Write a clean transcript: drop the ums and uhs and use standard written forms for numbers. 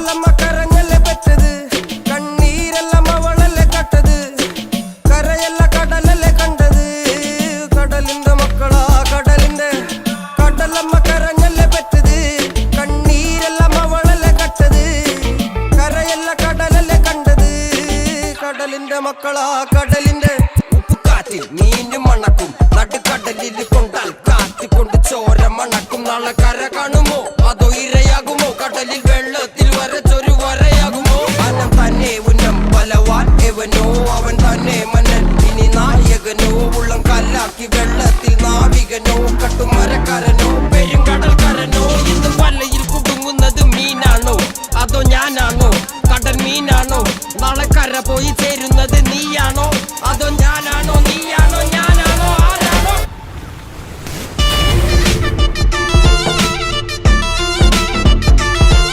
കടലമ്മ കരഞ്ഞല്ലേ പെറ്റത്, കണ്ണീരെല്ലാം അവളല്ലേ കട്ടത്, കരയല്ല കടലല്ലേ കണ്ടത്. കടലിന്റെ മക്കളാ കടലിന്റെ, കടലമ്മ കരഞ്ഞല്ലേ പെറ്റത്, കണ്ണീരെല്ലാം അവളല്ലേ കട്ടത്, കരയല്ല കടലല്ലേ കണ്ടത്. കടലിന്റെ മക്കളാ കടലിന്റെ. ഉപ്പുകാറ്റിൽ മീനും മണക്കും, നടുക്കടലിൽ കൊണ്ടാൽ കാറ്റിക്കൊണ്ട് ചോര മണക്കും. നാളെ കര കാണുമോ അതോ ഇരയാകുമോ, കടലിൽ വെള്ളത്തിൽ വരച്ചൊരു വരയാകുമോ. അനം തന്നെ ഉന്നം ബലവാൻ എവനോ, അവൻ തന്നെ മന്നൻ ഇനി നായകനോ. ഉള്ളം കല്ലാക്കി വെള്ളത്തിൽ നാവികനോ, കട്ടുമരക്കാരനോ പെരുങ്കടൽക്കാരനോ. ഇന്ന് വലയിൽ കുടുങ്ങുന്നത് മീനാണോ അതോ ഞാനാണോ, കടൽ മീനാണോ. നാളെ കര പോയി ചേരുന്നത് നീയാണോ അതോ ഞാനാണോ.